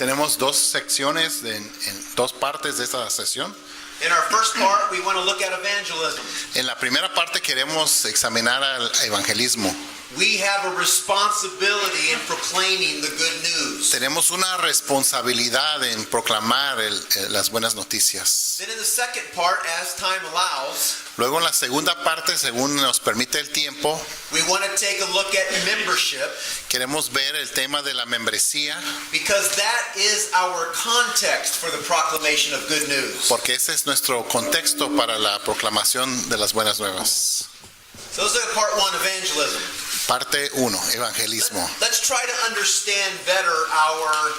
Tenemos dos secciones en dos partes de esta sesión. In our first part, we want to look at evangelism. En la primera parte queremos examinar al evangelismo. We have a responsibility in proclaiming the good news. Tenemos una responsabilidad en proclamar las buenas noticias. Then in the second part, as time allows, Luego en la segunda parte, según nos permite el tiempo, we want to take a look at membership queremos ver el tema de la membresía, because that is our context for the proclamation of good news. porque ese es nuestro contexto para la proclamación de las buenas nuevas. So let's look at part one, evangelism. Parte 1, evangelismo. Let's try to understand better our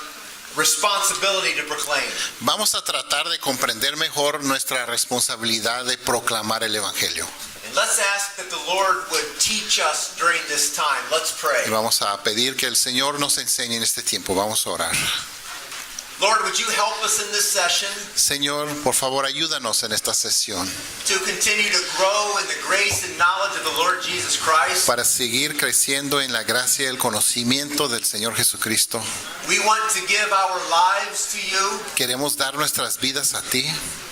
responsibility to proclaim. Vamos a tratar de comprender mejor nuestra responsabilidad de proclamar el evangelio. And let's ask that the Lord would teach us during this time. Let's pray. Y vamos a pedir que el Señor nos enseñe en este tiempo. Vamos a orar. Lord, would you help us in this session Señor, por favor, ayúdanos en esta sesión to continue to grow in the grace and knowledge of the Lord Jesus Christ? para seguir creciendo en la gracia y el conocimiento del Señor Jesucristo. We want to give our lives to you. Queremos dar nuestras vidas a ti.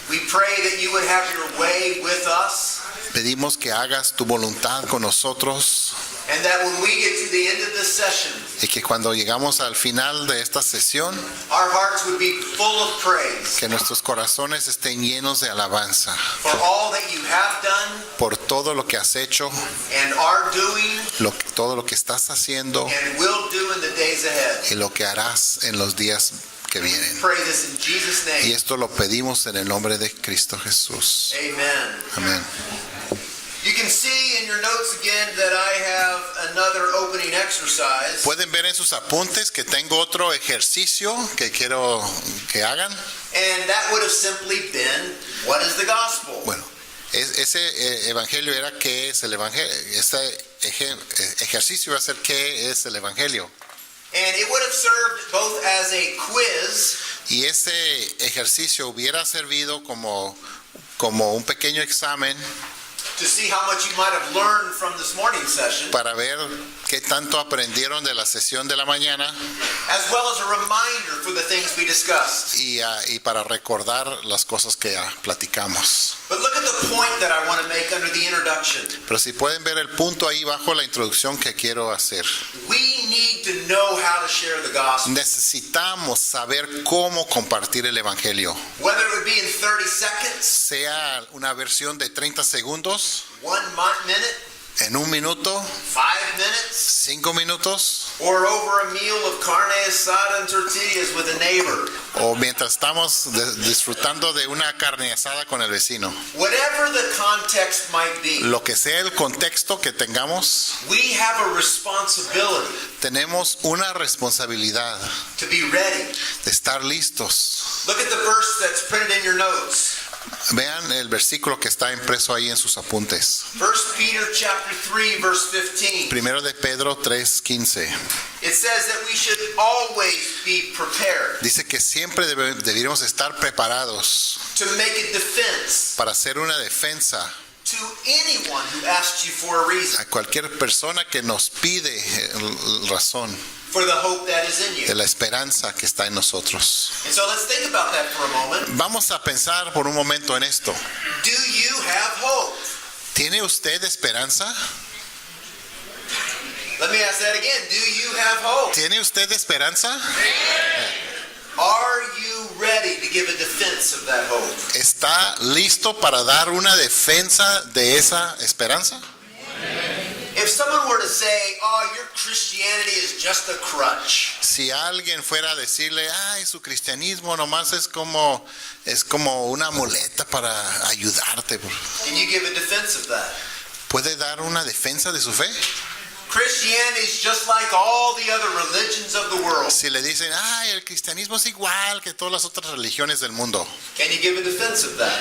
We pray that you would have your way with us, Pedimos que hagas tu voluntad con nosotros and that when we get to the end of this session, y que cuando llegamos al final de esta sesión, our hearts would be full of praise que nuestros corazones estén llenos de alabanza for all that you have done por todo lo que has hecho, and are doing todo lo que estás haciendo and will do in the days ahead. y lo que harás en los días que vienen. Pray this in Jesus' Y name. esto lo pedimos en el nombre de Cristo Jesús. Amen. Amén. You can see in your notes again that I have another opening exercise. Pueden ver en sus apuntes que tengo otro ejercicio que quiero que hagan. And that would have simply been, what is the gospel? Bueno, ese evangelio era qué es el evangelio. Este ejercicio va a ser qué es el evangelio. And it would have served both as a quiz Y ese ejercicio hubiera servido como un pequeño examen to see how much you might have learned from this morning session, para ver qué tanto aprendieron de la sesión de la mañana as well as a reminder for the things we discussed. y para recordar las cosas que platicamos. But look at the point that I want to make under the introduction. Pero si pueden ver el punto ahí bajo la introducción que quiero hacer. We need to know how to share the gospel. Necesitamos saber cómo compartir el evangelio. Whether it would be in 30 seconds, Sea una versión de 30 segundos, 1 minute, en un minuto, 5 minutes, 5 minutos, or over a meal of carne asada and tortillas with a neighbor. o mientras estamos disfrutando de una carne asada con el vecino. Whatever the context might be, Lo que sea el contexto que tengamos, we have a responsibility tenemos una responsabilidad to be ready. de estar listos. Look at the verse that's printed in your notes. Vean el versículo que está impreso ahí en sus apuntes. 1 Peter chapter 3 verse 15. Primero de Pedro 3:15. It says that we should always be prepared Dice que siempre deberíamos estar preparados to make a defense para hacer una defensa to anyone who asks you for a reason a cualquier persona que nos pide razón for the hope that is in de you. la esperanza que está en nosotros. And so let's think about that for a moment. Vamos a pensar por un momento en esto. Do you have hope? ¿Tiene usted esperanza? Let me ask that again. Do you have hope? ¿Tiene usted esperanza? Are you ready to give a defense of that hope? ¿Está listo para dar una defensa de esa esperanza? If someone were to say, "Oh, your Christianity is just a crutch," Si alguien fuera a decirle, ay, su cristianismo nomás es como una muleta para ayudarte, can you give a defense of that? ¿puede dar una defensa de su fe? Christianity is just like all the other religions of the world. Si le dicen, ay, el cristianismo es igual que todas las otras religiones del mundo, Can you give a defense of that?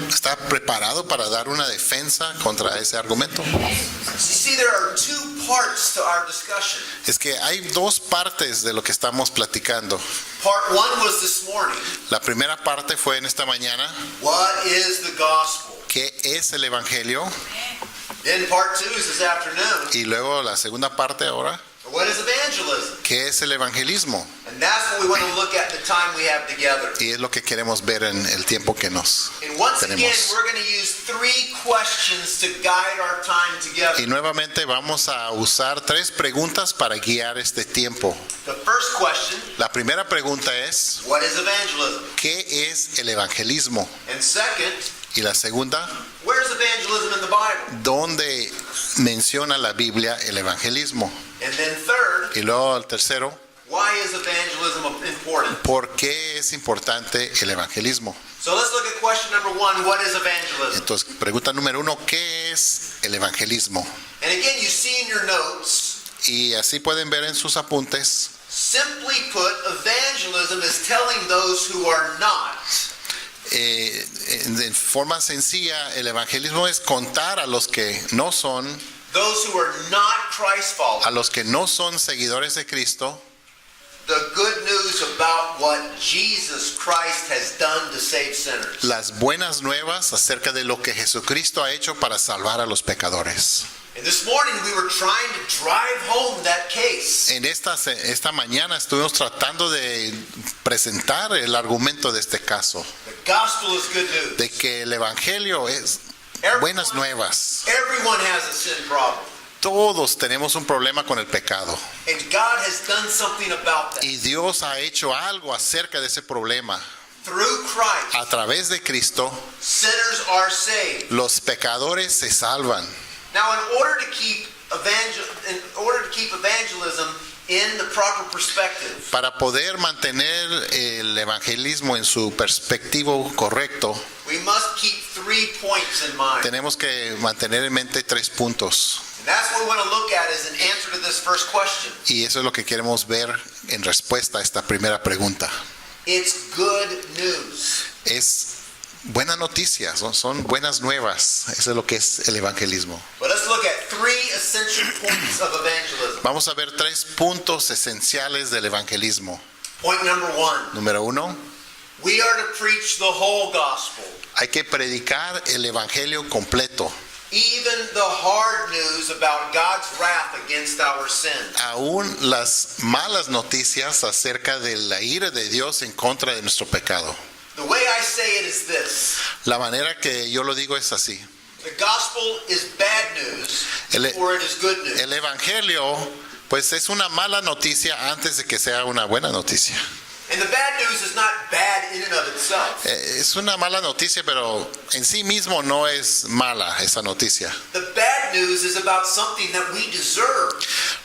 ¿está preparado para dar una defensa contra ese argumento? You see, there are two parts to our discussion. Es que hay dos partes de lo que estamos platicando. Part one was this morning. La primera parte fue en esta mañana, What is the gospel? ¿qué es el evangelio? Then part two is this afternoon. Y luego la segunda parte ahora, What is evangelism? ¿Qué es el evangelismo? And that's what we want to look at the time we have together. Y es lo que queremos ver en el tiempo que nos And once again, tenemos. we're going to use 3 questions to guide our time together. Y nuevamente vamos a usar 3 preguntas para guiar este tiempo. The first question, La primera pregunta es, what is evangelism? ¿qué es el evangelismo? And second, Y la segunda, where's evangelism in the Bible? ¿dónde menciona la Biblia el evangelismo? And then third, Y luego el tercero, why is evangelism important? ¿por qué es importante el evangelismo? So let's look at question number 1, what is evangelism? Entonces, pregunta número 1, ¿qué es el evangelismo? And again, you see in your notes, Y así pueden ver en sus apuntes, simply put, evangelism is telling those who are not de forma sencilla, el evangelismo es contar a los que no son, those who are not Christ a followers, los que no son seguidores de Cristo, the good news about what Jesus Christ has done to save sinners. las buenas nuevas acerca de lo que Jesucristo ha hecho para salvar a los pecadores. And this morning we were trying to drive home that case. En esta mañana estuvimos tratando de presentar el argumento de este caso, The gospel is good news. de que el evangelio es buenas nuevas. Everyone has a sin problem. Todos tenemos un problema con el pecado And God has done something about that. y Dios ha hecho algo acerca de ese problema. Through Christ, A través de Cristo, sinners are saved. los pecadores se salvan. Now, in order to keep evangelism in the proper perspective, Para poder mantener el evangelismo en su perspectivo correcto, we must keep 3 points in mind. tenemos que mantener en mente 3 puntos. And that's what we want to look at as an answer to this first question. Y eso es lo que queremos ver en respuesta a esta primera pregunta. It's good news. Es buena noticia, son buenas nuevas. Eso es lo que es el evangelismo. But let's look at 3 essential points of evangelism. Vamos a ver 3 puntos esenciales del evangelismo. Point number 1, Número 1, we are to preach the whole gospel, hay que predicar el evangelio completo. even the hard news about God's wrath against our sin. Aún las malas noticias acerca de la ira de Dios en contra de nuestro pecado. The way I say it is this: La manera que yo lo digo es así. the gospel is bad news El- before it is good news. El evangelio, pues es una mala noticia antes de que sea una buena noticia. And the bad news is not bad in and of itself. Es una mala noticia, pero en sí mismo no es mala esa noticia. The bad news is about something that we deserve.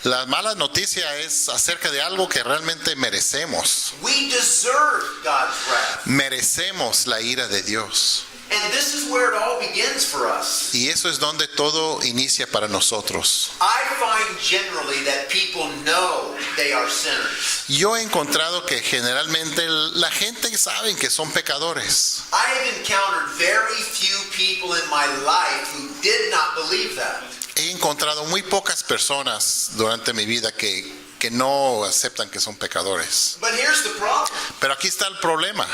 La mala noticia es acerca de algo que realmente merecemos. We deserve God's wrath. Merecemos la ira de Dios. And this is where it all begins for us. Y eso es donde todo inicia para nosotros. I find generally that people know they are sinners. Yo he encontrado que generalmente la gente sabe que son pecadores. I have encountered very few people in my life who did not believe that. He encontrado muy pocas personas durante mi vida que no aceptan que son pecadores. But here's the problem. Pero aquí está el problema.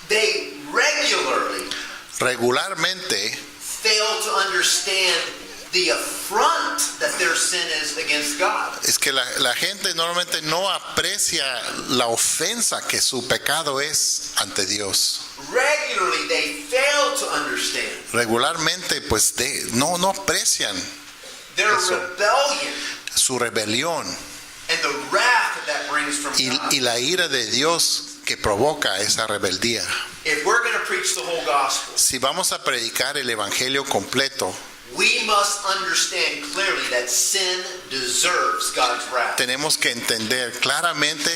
They regularly Regularmente fail to understand the affront that their sin is against God. es que la gente normalmente no aprecia la ofensa que su pecado es ante Dios. Regularly they fail to understand Regularmente pues no aprecian their Eso. rebellion su rebelión and the wrath that brings from God. y la ira de Dios que provoca esa rebeldía. If we're going to preach the whole gospel, Si vamos a predicar el evangelio completo, we must understand clearly that sin deserves God's wrath. tenemos que entender claramente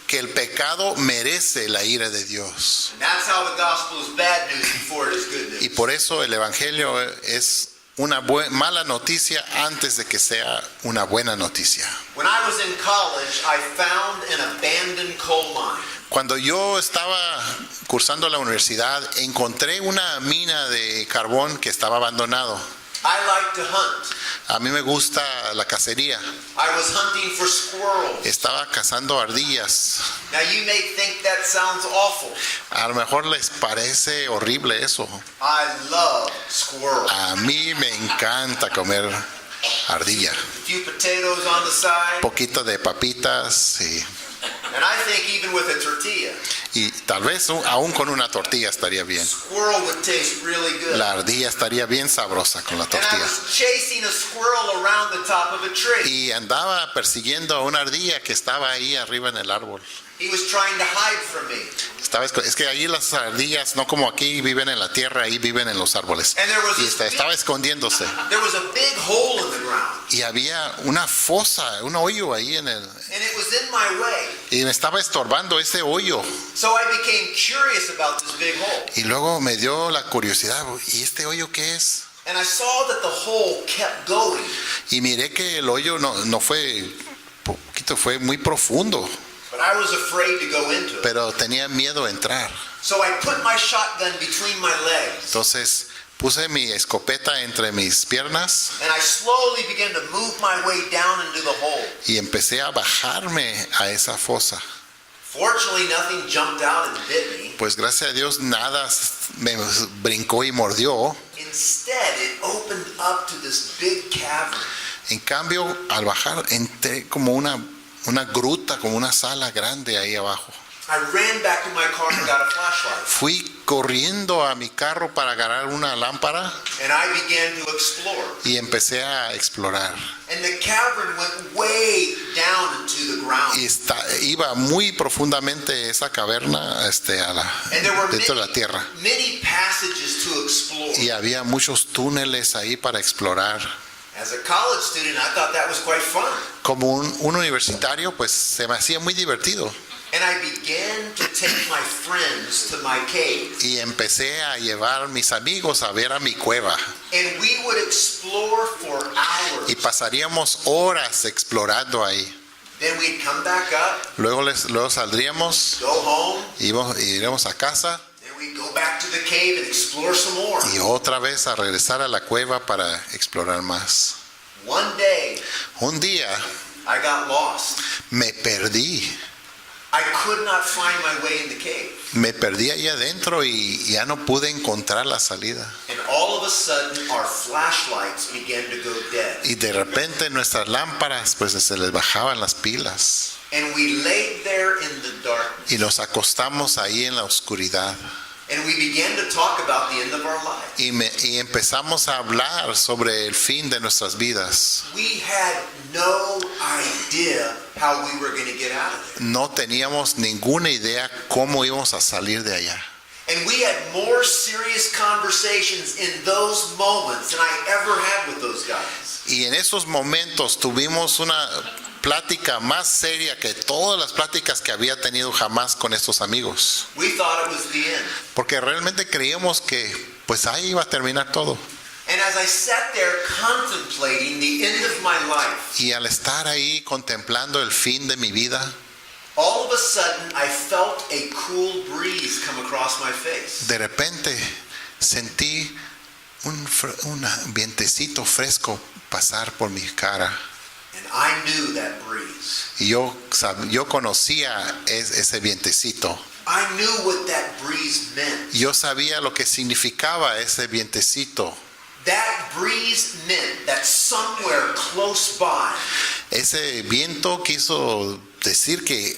que el pecado merece la ira de Dios. And that's how the gospel is bad news before it is good news. Y por eso el evangelio es una mala noticia antes de que sea una buena noticia. When I was in college, I found an abandoned coal mine. Cuando yo estaba cursando la universidad, encontré una mina de carbón que estaba abandonado. I like to hunt. A mí me gusta la cacería. I was hunting for squirrels. Estaba cazando ardillas. Now you may think that sounds awful. A lo mejor les parece horrible eso. I love squirrels. A mí me encanta comer ardilla. If few potatoes on the side, poquito de papitas and I think even with a tortilla, y tal vez aún con una tortilla estaría bien. squirrel would taste really good. La ardilla estaría bien sabrosa con la And I tortilla. was chasing a squirrel around the top of a tree. Y andaba persiguiendo a una ardilla que estaba ahí arriba en el árbol. He was trying to hide from me. Es que allí las ardillas, no como aquí, viven en la tierra, ahí viven en los árboles. And there was Y this estaba escondiéndose. There was a big hole in the ground, Y había una fosa, un hoyo ahí en el... and it was in my way. Y me estaba estorbando ese hoyo. So I became curious about this big hole. Y luego me dio la curiosidad, ¿y este hoyo qué es? And I saw that the hole kept going. Y miré que el hoyo no fue poquito, fue muy profundo. But I was afraid to go into it. Pero tenía miedo a entrar. So I put my shotgun between my legs. Entonces puse mi escopeta entre mis piernas And I slowly began to move my way down into the hole. y empecé a bajarme a esa fosa. Fortunately, nothing jumped out and bit me. Pues gracias a Dios nada me brincó y mordió. Instead, it opened up to this big cavern. En cambio, al bajar entré como una gruta, como una sala grande ahí abajo. I ran back to my car and got a flashlight. Fui corriendo a mi carro para agarrar una lámpara And I began to explore. y empecé a explorar. And the cavern went way down into the ground. Y iba muy profundamente esa caverna And there were dentro de la tierra. many passages to explore. Y había muchos túneles ahí para explorar. As a college student, I thought that was quite fun. Como un universitario, pues se me hacía muy divertido. And I began to take my friends to my cave. Y empecé a llevar a mis amigos a ver a mi cueva. And we would explore for hours. Y pasaríamos horas explorando ahí. Then we'd come back up, Luego saldríamos, go home, iremos a casa then we'd go back to the cave and explore some more. y otra vez a regresar a la cueva para explorar más. One day, Un día I got lost. me perdí. I could not find my way in the cave. Me perdí ahí adentro y ya no pude encontrar la salida. And all of a sudden, our flashlights began to go dead. Y de repente nuestras lámparas pues se les bajaban las pilas. And we laid there in the darkness. Y nos acostamos ahí en la oscuridad. And we began to talk about the end of our life. Y empezamos a hablar sobre el fin de nuestras vidas. We had no idea how we were going to get out of there. No teníamos ninguna idea cómo íbamos a salir de allá. And we had more serious conversations in those moments than I ever had with those guys. Y en esos momentos tuvimos una plática más seria que todas las pláticas que había tenido jamás con estos amigos. We thought it was the end. Porque realmente creíamos que pues ahí iba a terminar todo. And as I sat there contemplating the end of my life, Y al estar ahí contemplando el fin de mi vida, all of a sudden I felt a cool breeze come across my face. de repente sentí un vientecito fresco pasar por mi cara. And I knew that breeze. Y yo conocía ese vientecito. I knew what that breeze meant. Yo sabía lo que significaba ese vientecito. That breeze meant that somewhere close by, Ese viento quiso decir que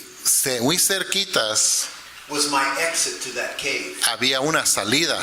muy cerquitas was my exit to that cave. había una salida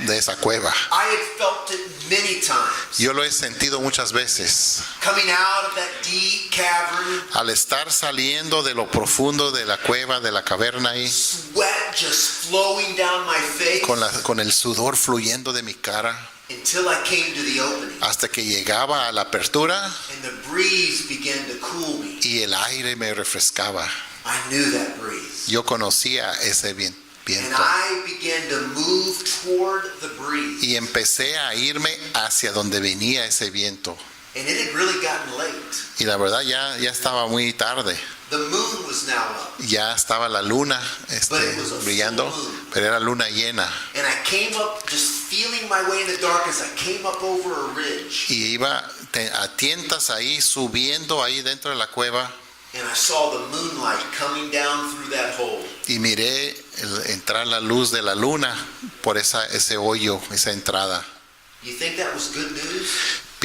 de esa cueva. I had felt it many times. Yo lo he sentido muchas veces. Coming out of that deep cavern, Al estar saliendo de lo profundo de la cueva, de la caverna ahí, sweat just flowing down my face con el sudor fluyendo de mi cara, until I came to the opening. hasta que llegaba a la apertura And the breeze began to cool me. y el aire me refrescaba. I knew that breeze. Yo conocía ese And viento. I began to move toward the breeze. Y empecé a irme hacia donde venía ese viento. And it had really gotten late. Y la verdad ya estaba muy tarde. The moon was now up. Ya estaba la luna brillando, pero era luna llena. And I came up just feeling my way in the darkness. I came up over a ridge. Y iba a tientas ahí, subiendo ahí dentro de la cueva. And I saw the moonlight coming down through that hole. Y miré entrar la luz de la luna por ese hoyo, esa entrada. You think that was good news?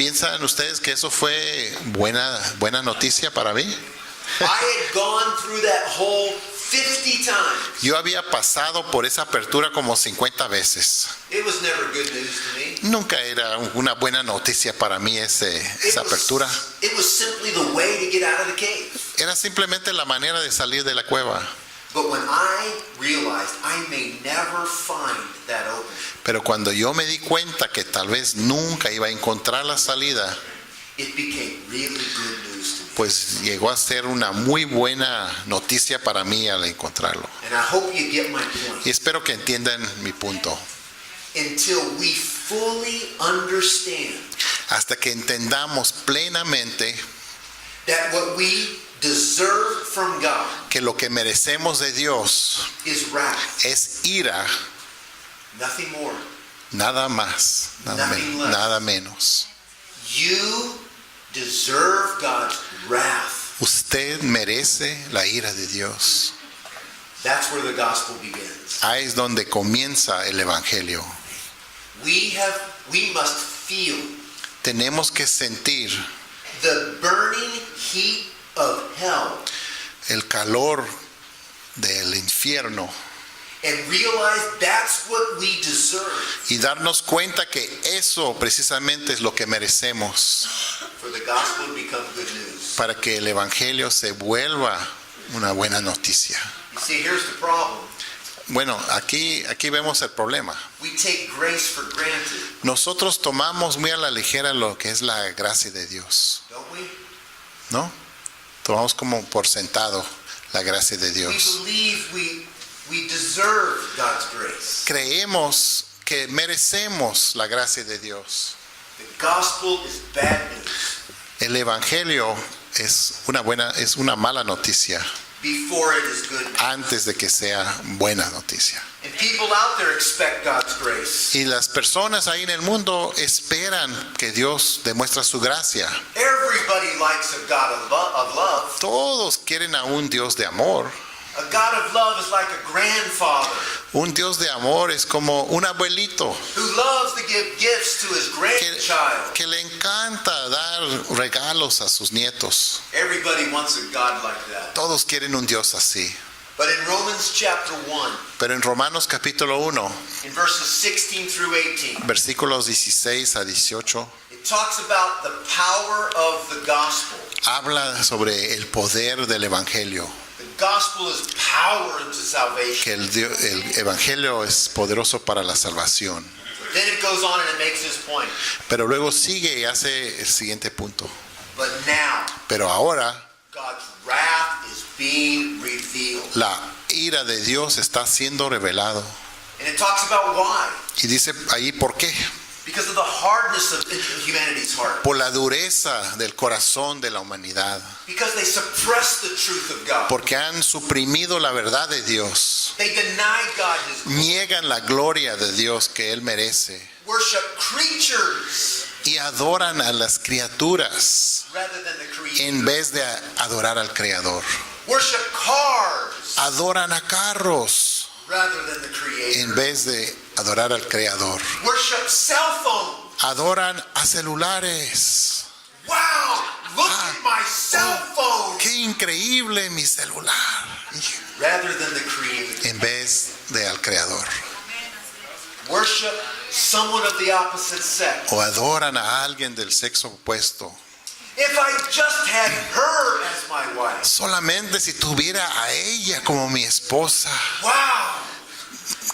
¿Piensan ustedes que eso fue buena noticia para mí? I had gone through that hole 50 times. Yo había pasado por esa apertura como 50 veces. It was never good news to me. Nunca era una buena noticia para mí esa apertura. It was simply the way to get out of the cave. Era simplemente la manera de salir de la cueva. But when I realized I may never find that opening, Pero cuando yo me di cuenta que tal vez nunca iba a encontrar la salida, it became really good news to me. pues llegó a ser una muy buena noticia para mí al encontrarlo. And I hope you get my point. Y espero que entiendan mi punto. Until we fully understand Hasta que entendamos plenamente that what we deserve from God que lo que merecemos de Dios is wrath, es ira, nothing more. nada más, Nothing less. nada menos. You deserve God's wrath. Usted merece la ira de Dios. That's where the gospel begins. Ahí es donde comienza el Evangelio. We must feel Tenemos que sentir the burning heat of hell el calor del infierno and realize that's what we deserve y darnos cuenta que eso precisamente es lo que merecemos for the gospel to become good news. para que el Evangelio se vuelva una buena noticia. You see, here's the problem. Bueno, aquí vemos el problema. We take grace for granted, Nosotros tomamos muy a la ligera lo que es la gracia de Dios, don't we? ¿no? Tomamos como por sentado la gracia de We Dios. believe we deserve God's grace. Creemos que merecemos la gracia de Dios. The gospel is bad news El Evangelio es una mala noticia before it is good news. antes de que sea buena noticia. And people out there expect God's grace. Y las personas ahí en el mundo esperan que Dios demuestre su gracia. Everybody likes a God of love. Todos quieren a un Dios de amor. A God of love is like a grandfather Un Dios de amor es como un abuelito who loves to give gifts to his grandchild. que le encanta dar regalos a sus nietos. Everybody wants a God like that. Todos quieren un Dios así. But in Romans chapter 1, Pero en Romanos capítulo 1, in verses 16 through 18, versículos 16 a 18, it talks about the power of the gospel. habla sobre el poder del Evangelio. The gospel is power into salvation. Que el Evangelio es poderoso para la salvación. Then it goes on and it makes this point. Pero luego sigue y hace el siguiente punto. But now, Pero ahora God's wrath is being revealed. la ira de Dios está siendo revelado. And it talks about why. Y dice ahí por qué. Because of the hardness of humanity's heart. Por la dureza del corazón de la humanidad. Because they suppress the truth of God. Porque han suprimido la verdad de Dios. They deny God His glory. Niegan la gloria de Dios que Él merece. Worship creatures Y adoran a las criaturas rather than the Creator. en vez de adorar al Creador. Worship cars Adoran a carros rather than the Creator. en vez de adorar al Creador. Worship cell phones. Adoran a celulares. Wow, look at my cell phone. ¡Qué increíble mi celular! Rather than the Creator. En vez de al Creador. Worship someone of the opposite sex. O adoran a alguien del sexo opuesto. If I just had her as my wife. Solamente si tuviera a ella como mi esposa. Wow.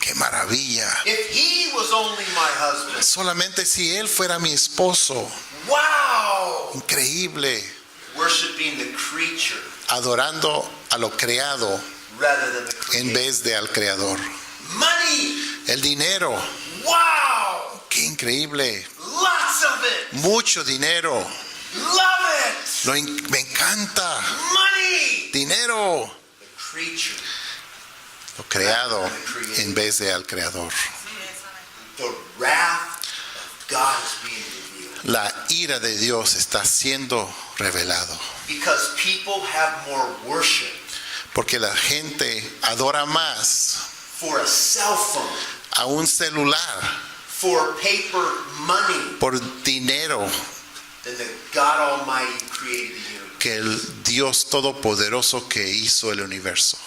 ¡Qué maravilla! If he was only my husband. Solamente si él fuera mi esposo. Wow. Increíble. Worshiping the creature Adorando a lo creado rather than the en Creator. vez de al Creador. Money. El dinero. Wow. ¡Qué increíble! Lots of it. Mucho dinero. Love it. Me encanta. Money. Dinero. The creature. Lo creado en vez de al Creador. The wrath of God is being revealed. La ira de Dios está siendo revelado. Because people have more worship Porque la gente adora más for a cell phone, a un celular, for paper money, por dinero, than the God Almighty who created the universe. que el Dios todopoderoso que hizo el universo.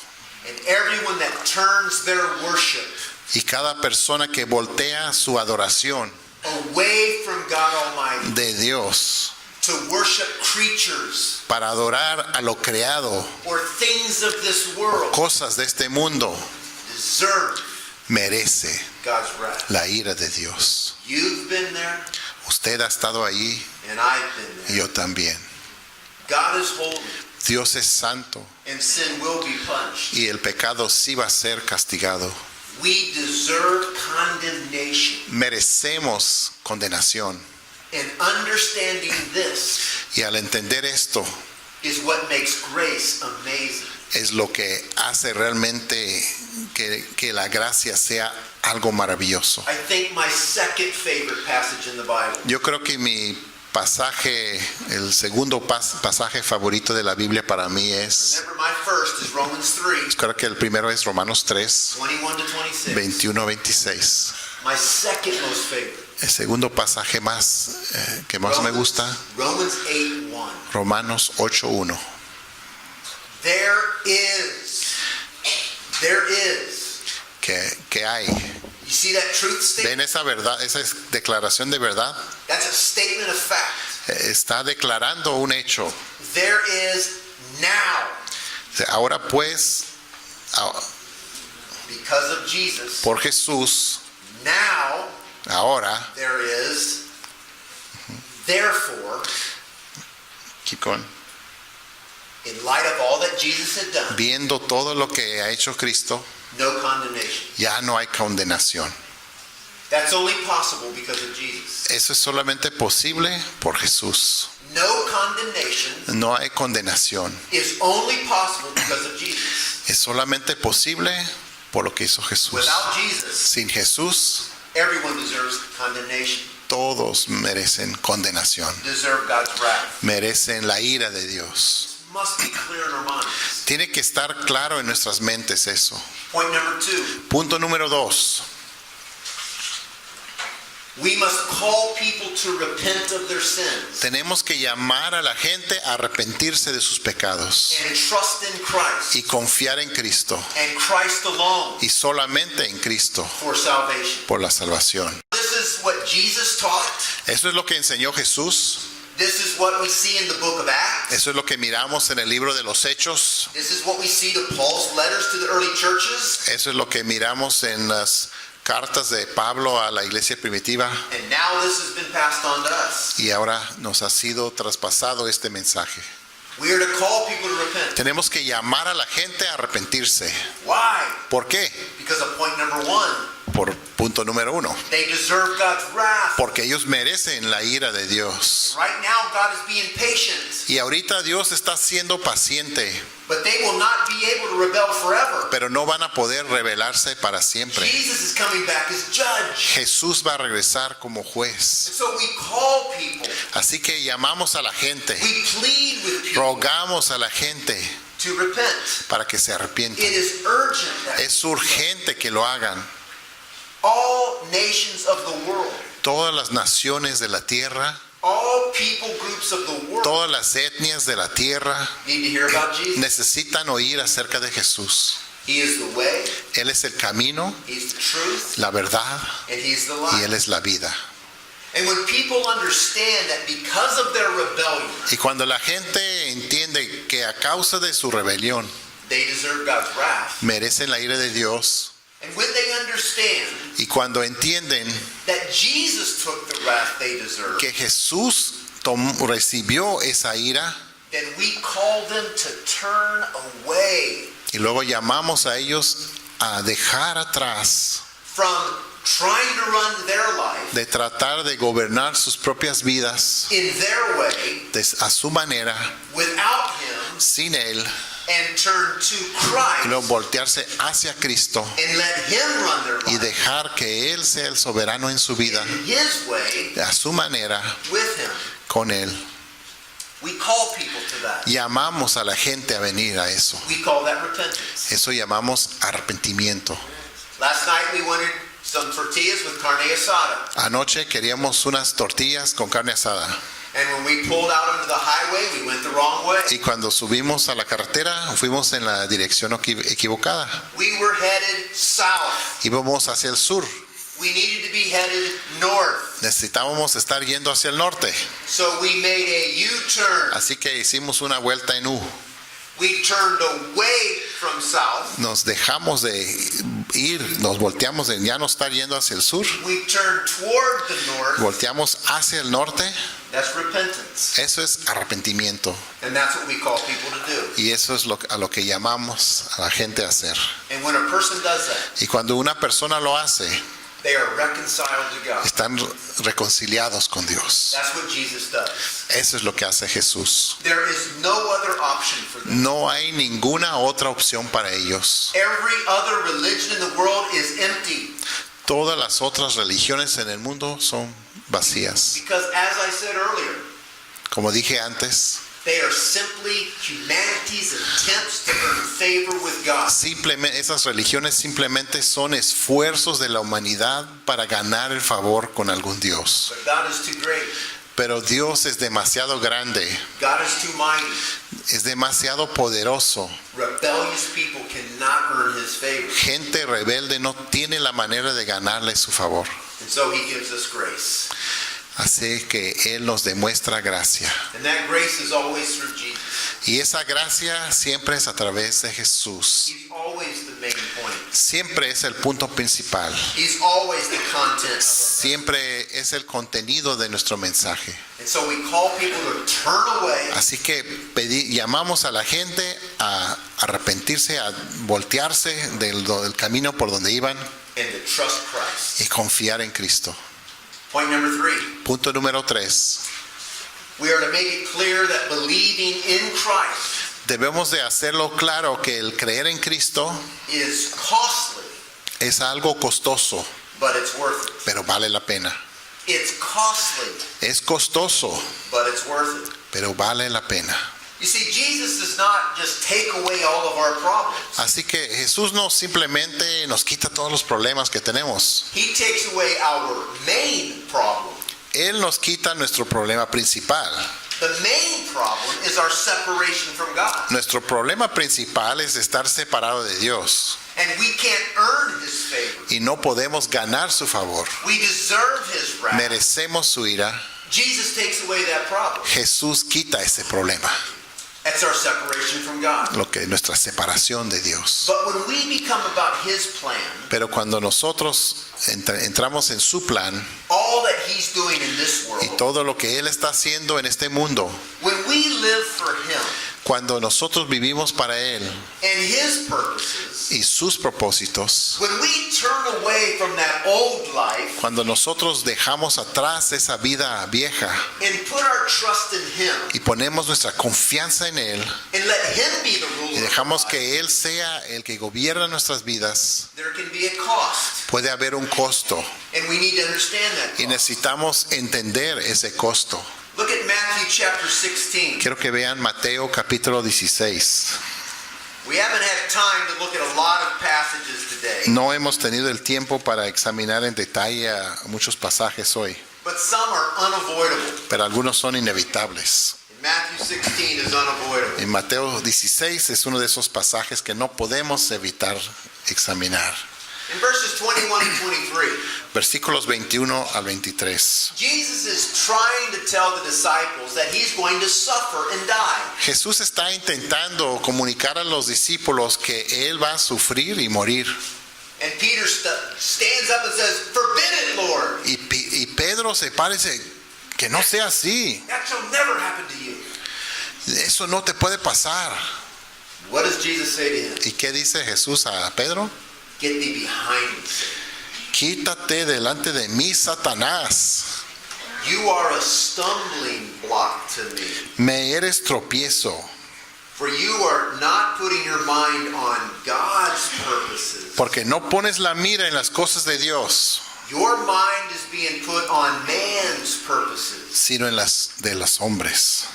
And everyone that turns their worship Y cada persona que voltea su adoración away from God Almighty de Dios to worship creatures para adorar a lo creado, or things of this world cosas de este mundo, deserve merece God's wrath. la ira de Dios. You've been there, Usted ha estado allí and I've been y there. yo también. God is holy, Dios es santo and sin will be punished. y el pecado sí va a ser castigado. We deserve condemnation. Merecemos condenación. And understanding this Y al entender esto is what makes grace amazing. es lo que hace realmente que la gracia sea algo maravilloso. I think my second favorite passage in the Bible Yo creo que mi pasaje, el segundo pasaje favorito de la Biblia para mí es, remember, my first is Romans 3, creo que el primero es Romanos 3, 21 to 26. 21-26. My second most favorite, El segundo pasaje que más me gusta, Romans 8:1. Romanos 8:1. There is. Que hay. You see that truth statement? ¿Ven esa verdad, esa declaración de verdad? That's a statement of fact. Está declarando un hecho. There is now, Ahora pues, because of Jesus, por Jesús, now ahora, there is, therefore, keep going, in light of all that Jesus had done, viendo todo lo que ha hecho Cristo, no condemnation. ya no hay condenación. That's only possible because of Jesus. Eso es solamente posible por Jesús. No condemnation No hay condenación. is only possible because of Jesus. Es solamente posible por lo que hizo Jesús. Without Jesus, Sin Jesús, everyone deserves condemnation, todos merecen condenación. deserve God's wrath. Merecen la ira de Dios. Must be clear in our minds. Tiene que estar claro en nuestras mentes eso. Point number 2. Punto número 2. We must call people to repent of their sins Tenemos que llamar a la gente a arrepentirse de sus pecados and trust in Christ y confiar en Cristo and Christ alone y solamente en Cristo for salvation. por la salvación. This is what Jesus taught. Eso es lo que enseñó Jesús. This is what we see in the book of Acts. Eso es lo que miramos en el libro de los Hechos. This is what we see to Paul's letters to the early churches. Eso es lo que miramos en las cartas de Pablo a la iglesia primitiva. And now this has been passed on to us. Y ahora nos ha sido traspasado este mensaje. We are to call people to repent. Tenemos que llamar a la gente a arrepentirse. Why? ¿Por qué? Because of point number 1. Por punto número 1. They deserve God's wrath. Porque ellos merecen la ira de Dios. Right now, God is being patient, Y ahorita Dios está siendo paciente, but they will not be able to rebel forever. pero no van a poder rebelarse para siempre. Jesus is coming back as judge. Jesús va a regresar como juez. So we call people, Así que llamamos a la gente, we plead with people rogamos a la gente to repent. para que se It arrepientan. is urgent that Es urgente que lo hagan. all nations of the world, Todas las naciones de la tierra, all people groups of the world todas las etnias de la tierra need to hear about Jesus. necesitan oír acerca de Jesús. He is the way, Él es el camino, He's the truth, la verdad and He's the y life. Él es la vida. And when people understand that because of their rebellion, Y cuando la gente entiende que a causa de su rebelión they deserve God's wrath, merecen la ira de Dios, and when they understand y cuando entienden that Jesus took the wrath they deserve, que Jesús recibió esa ira, then we call them to turn away y luego llamamos a ellos a dejar atrás from trying to run their life de tratar de gobernar sus propias vidas in their way a su manera, without Him, sin Él, and turn to y luego Christ voltearse hacia Cristo and let Him run their y life dejar que Él sea el soberano en su vida, in His way a su manera, with Him. con Él. We call people to that. Llamamos a la gente a venir a eso. We call that repentance. Eso llamamos arrepentimiento. Last night we wanted some tortillas with carne asada. Anoche queríamos unas tortillas con carne asada. And when we pulled out onto the highway, we went the wrong way. Y cuando subimos a la carretera, fuimos en la dirección equivocada. We were headed south. Íbamos hacia el sur. We needed to be headed north. Necesitábamos estar yendo hacia el norte. So we made a U-turn. Así que hicimos una vuelta en U. We turned away from south. Nos dejamos de ir, nos volteamos de ya no estar yendo hacia el sur. We turned toward the north. Volteamos hacia el norte. That's repentance. Eso es arrepentimiento. And that's what we call people to do. Y eso es a lo que llamamos a la gente a hacer. And when a person does that, Y cuando una persona lo hace, they are reconciled to God. están reconciliados con Dios. That's what Jesus does. Eso es lo que hace Jesús. There is no other option for them. No hay ninguna otra opción para ellos. Every other religion in the world is empty. Todas las otras religiones en el mundo son vacías. Because as I said earlier, Como dije antes, they are simply humanity's attempts to earn favor with God. esas religiones simplemente son esfuerzos de la humanidad para ganar el favor con algún Dios. But God is too great. Pero Dios es demasiado grande, God is too mighty. es demasiado poderoso. Rebellious people cannot earn his favor. Gente rebelde no tiene la manera de ganarle su favor. And so he gives us grace. Así que Él nos demuestra gracia. And that grace is always through Jesus. Y esa gracia siempre es a través de Jesús. He's always the main point. Siempre es el punto principal. He's always the content of our Siempre es el contenido de nuestro mensaje. And so we call people to turn away Así que llamamos a la gente a arrepentirse, a voltearse del camino por donde iban and to trust Christ. y confiar en Cristo. Point number 3. Punto número 3. We are to make it clear that believing in Christ Debemos de hacerlo claro que el creer en Cristo is costly, es algo costoso, but it's worth it. pero vale la pena. It's costly, Es costoso, but it's worth it. pero vale la pena. You see, Jesus does not just take away all of our problems. Así que Jesús no simplemente nos quita todos los problemas que tenemos. He takes away our main problem. Él nos quita nuestro problema principal. The main problem is our separation from God. Nuestro problema principal es estar separado de Dios. And we can't earn his favor. Y no podemos ganar su favor. We deserve his wrath. Merecemos su ira. Jesus takes away that problem. Jesús quita ese problema. That's our separation from God. Lo que nuestra separación de Dios. But when we become about his plan, Pero cuando nosotros entramos en su plan all that he's doing in this y world, todo lo que Él está haciendo en este mundo, when we live for him cuando nosotros vivimos para Él and his purposes, y sus propósitos, when we turn away from that old life cuando nosotros dejamos atrás esa vida vieja and put our trust in him y ponemos nuestra confianza en Él and let him be the y ruler of dejamos our life, que Él sea el que gobierna nuestras vidas, there can be a cost. puede haber un costo And we need to understand that y cost. necesitamos entender ese costo. Look at Matthew chapter 16. Quiero que vean Mateo capítulo 16. We haven't had time to look at a lot of passages today, No hemos tenido el tiempo para examinar en detalle a muchos pasajes hoy, but some are unavoidable. pero algunos son inevitables. And Matthew 16 is unavoidable. En Mateo 16 es uno de esos pasajes que no podemos evitar examinar. In verses 21 and 23, Versículos 21 al 23. Jesus is trying to tell the disciples that he's going to suffer and die. Jesús está intentando comunicar a los discípulos que Él va a sufrir y morir. And Peter stands up and says, "Forbid it, Lord. Y Pedro se parece que no sea así. That shall never happen to you." Eso no te puede pasar. What does Jesus say to him? ¿Y qué dice Jesús a Pedro? Get thee behind me, Satan. Quítate delante de mí, Satanás. You are a stumbling block to me. Me eres tropiezo, For you are not putting your mind on God's purposes. porque no pones la mira en las cosas de Dios, Your mind is being put on man's purposes. sino en las de los hombres.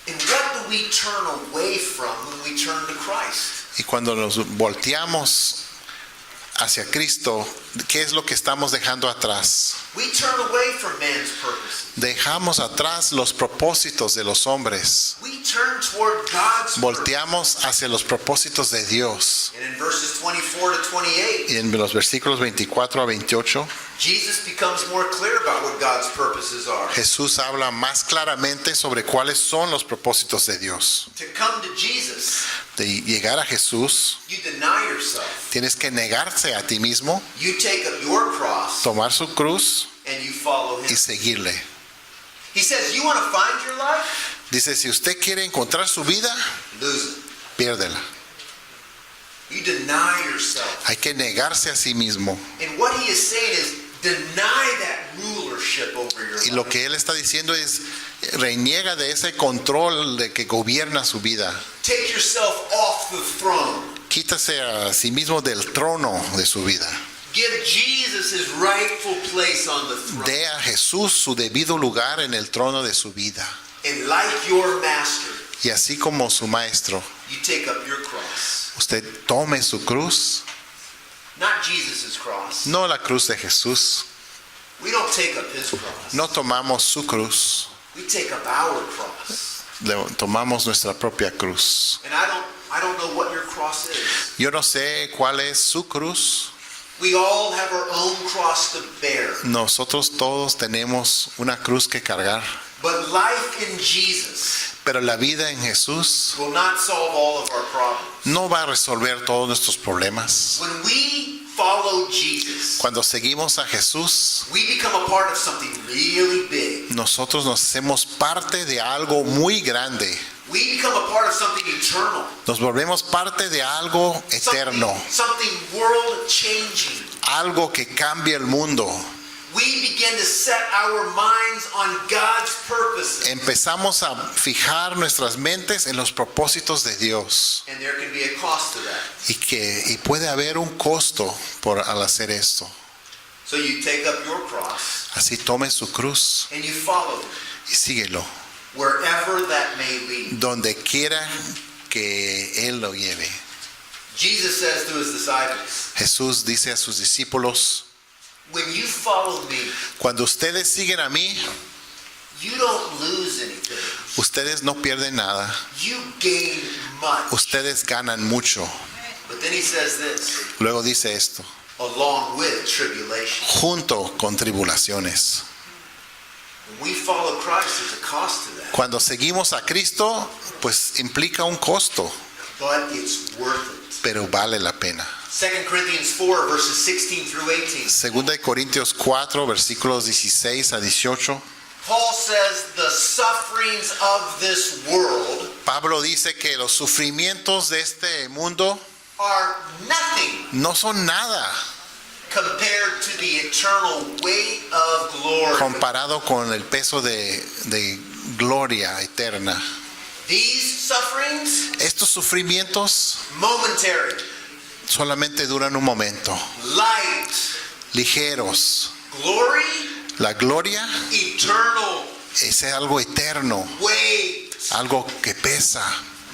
And what do we turn away from when we turn to Christ? Y cuando nos volteamos hacia Cristo, ¿qué es lo que estamos dejando atrás? We turn away from man's purposes. Dejamos atrás los propósitos de los hombres. We turn toward God's purpose. Volteamos hacia los propósitos de Dios. And in verses 24 to 28, Y en los versículos 24 a 28, Jesus becomes more clear about what God's purposes are. Jesús habla más claramente sobre cuáles son los propósitos de Dios. To come to Jesus, De llegar a Jesús, you deny yourself. tienes que negarse a ti mismo, You take up your cross tomar su cruz and you follow y him. seguirle. He says, you want to find your life? Dice, si usted quiere encontrar su vida, Lose it. piérdela. You deny yourself. Hay que negarse a sí mismo. And what he is saying is, deny that rulership over your Y lo life. que él está diciendo es, reniega de ese control de que gobierna su vida. Take yourself off the throne. Quítase a sí mismo del trono de su vida. Give Jesus his rightful place on the throne. Dé a Jesús su debido lugar en el trono de su vida. And like your master, Y así como su maestro, you take up your cross. usted tome su cruz, Not Jesus' cross. no la cruz de Jesús. We don't take up his cross. No tomamos su cruz, We take up our cross. tomamos nuestra propia cruz. And I don't know what your cross is. Yo no sé cuál es su cruz. We all have our own cross to bear. Nosotros todos tenemos una cruz que cargar. But life in Jesus Pero la vida en Jesús will not solve all of our problems. no va a resolver todos nuestros problemas. When we follow Jesus, Cuando seguimos a Jesús, we become a part of something really big. nosotros nos hacemos parte de algo muy grande. We become a part of something eternal. Nos volvemos parte de algo eterno, Something world changing. algo que cambia el mundo. We begin to set our minds on God's purposes. Empezamos a fijar nuestras mentes en los propósitos de Dios And there can be a cost to that. y puede haber un costo al hacer esto. So you take up your cross Así tome su cruz and you follow him, y síguelo, wherever that may lead. donde quiera que Él lo lleve. Jesus says to his disciples, Jesús dice a sus discípulos, when you follow me, cuando ustedes siguen a mí, you don't lose anything. ustedes no pierden nada, You gain much. ustedes ganan mucho. But then he says this, Luego dice esto, along with tribulation. junto con tribulaciones. When we follow Christ, there's a cost to that. Cuando seguimos a Cristo, pues implica un costo, But it's worth it. pero vale la pena. 2 Corinthians 4, verses 16 through 18. Segunda de Corintios 4, versículos 16 a 18. Paul says the sufferings of this world Pablo dice que los sufrimientos de este mundo are nothing no son nada compared to the eternal weight of glory. comparado con el peso de gloria eterna. These sufferings, Estos sufrimientos momentary, solamente duran un momento, light, ligeros. glory, La gloria eternal, es algo eterno, weight, algo que pesa.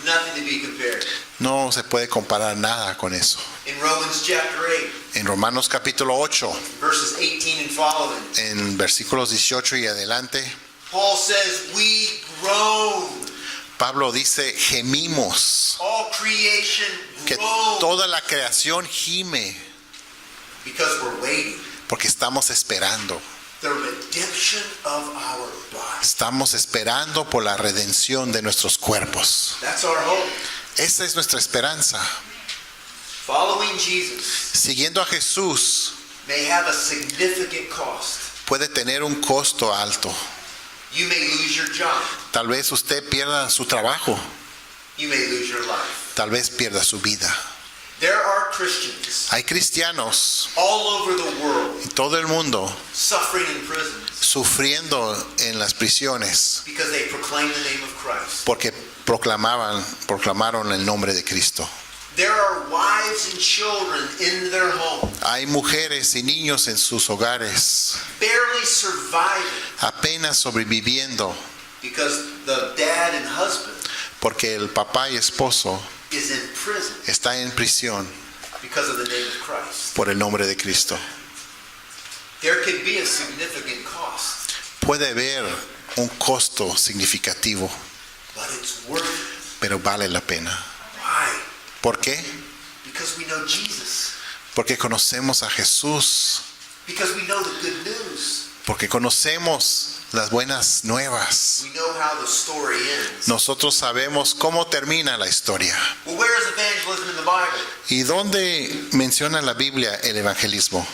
nothing to be compared. No se puede comparar nada con eso. In Romans chapter 8, En Romanos capítulo 8, verses 18 and following, en versículos 18 y adelante, Paul says, we groan. Pablo dice, gemimos, All creation que groans toda la creación gime, because we're waiting. porque estamos esperando. The redemption of our bodies. Estamos esperando por la redención de nuestros cuerpos. That's our hope. Esa es nuestra esperanza. Following Jesus Siguiendo a Jesús may have a significant cost. puede tener un costo alto. You may lose your job. Tal vez usted pierda su trabajo, You may lose your life. tal vez pierda su vida. There are Christians Hay cristianos all over the world en todo el mundo suffering in prisons sufriendo en las prisiones because they proclaim the name of Christ. porque proclamaron el nombre de Cristo. There are wives and children in their home Hay mujeres y niños en sus hogares barely surviving apenas sobreviviendo because the dad and husband porque el papá y esposo is in prison. están en prisión because of the name of Christ. por el nombre de Cristo. There can be a significant cost, Puede haber un costo significativo, but it's worth it. pero vale la pena. Why? ¿Por qué? Because we know Jesus. Porque conocemos a Jesús, Because we know the good news. porque conocemos las buenas nuevas. We know how the story ends. Nosotros sabemos cómo termina la historia. Well, where is evangelism in the Bible? ¿Y dónde menciona la Biblia el evangelismo?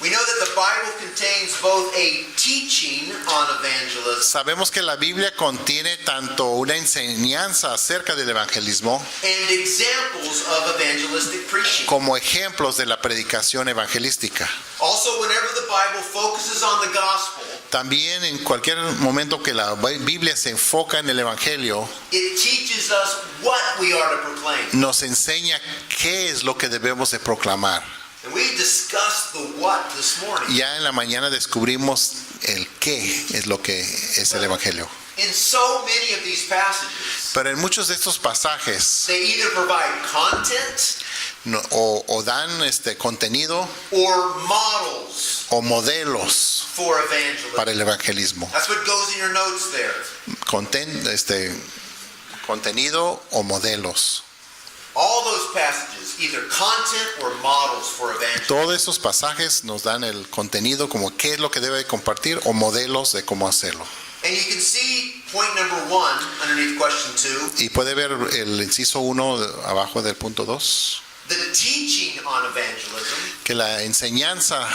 We know that the Bible contains both a teaching on evangelism Sabemos que la Biblia contiene tanto una enseñanza acerca del evangelismo and examples of evangelistic preaching. como ejemplos de la predicación evangelística. Also, whenever the Bible focuses on the gospel, También en cualquier momento que la Biblia se enfoca en el evangelio, it teaches us what we are to proclaim. nos enseña qué es lo que debemos de proclamar. And we discussed the what this morning. Ya en la mañana descubrimos el qué es lo que es el evangelio. In so many of these passages, Pero en muchos de estos pasajes they either provide content o dan contenido or models o modelos for evangelism. para el evangelismo. That's what goes in your notes there. Contenido o modelos. All those passages, either content or models for evangelism. Todos esos pasajes nos dan el contenido como qué es lo que debe compartir o modelos de cómo hacerlo. And you can see point number 1 underneath question 2, Y puede ver el inciso 1 abajo del punto 2, the teaching on evangelism. que la enseñanza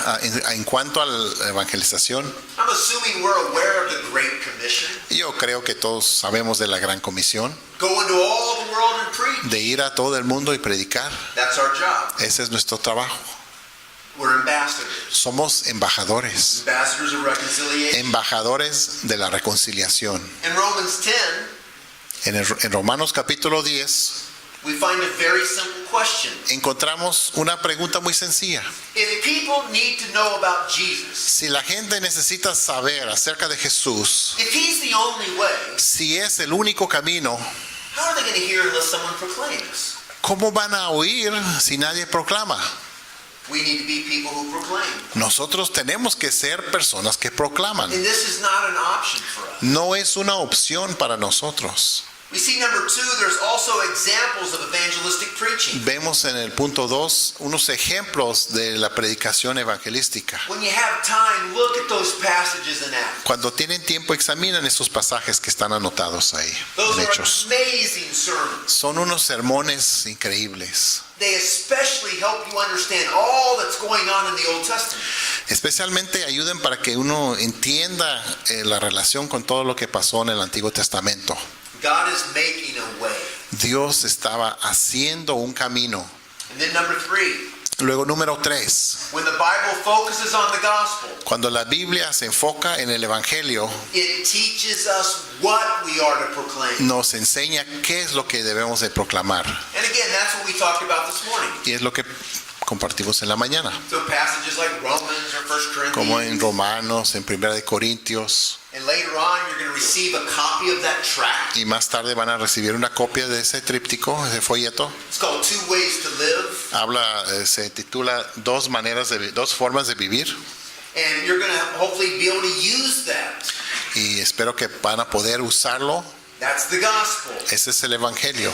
en cuanto a la evangelización, I'm assuming we're aware of the Great Commission. yo creo que todos sabemos de la gran comisión, Go into all the world and preach. de ir a todo el mundo y predicar. That's our job. Ese es nuestro trabajo. We're ambassadors. Somos embajadores, Ambassadors of reconciliation. embajadores de la reconciliación. In Romans 10, En Romanos capítulo 10 we find a very simple question. encontramos una pregunta muy sencilla. If people need to know about Jesus, Si la gente necesita saber acerca de Jesús, if he's the only way, si es el único camino, how are they going to hear unless someone proclaims? ¿cómo van a oír si nadie proclama? We need to be people who proclaim. Nosotros tenemos que ser personas que proclaman. And this is not an option for us. No es una opción para nosotros. We see number 2, there's also examples of evangelistic preaching. Vemos en el punto 2 unos ejemplos de la predicación evangelística. When you have time, look at those passages in Acts. Cuando tienen tiempo, examinen esos pasajes que están anotados ahí, Those en are Hechos. amazing sermons. Son unos sermones increíbles. They especially help you understand all that's going on in the Old Testament. Especialmente ayudan para que uno entienda la relación con todo lo que pasó en el Antiguo Testamento. God is making a way. Dios estaba haciendo un camino. And then number 3, Luego, número 3. when the Bible focuses on the gospel, Cuando la Biblia se enfoca en el Evangelio, it teaches us what we are to proclaim. nos enseña qué es lo que debemos de proclamar. And again, that's what we talked about this morning. Y es lo que compartimos en la mañana. So passages like Romans or 1 Como en Corinthians. Romanos, en 1 de Corintios. And later on, you're going to receive a copy of that tract. Y más tarde van a recibir una copia de ese tríptico, ese folleto. It's called Two Ways to Live. Se titula dos formas de vivir. And you're going to hopefully be able to use that. Y espero que van a poder usarlo. That's the gospel. Ese es el Evangelio.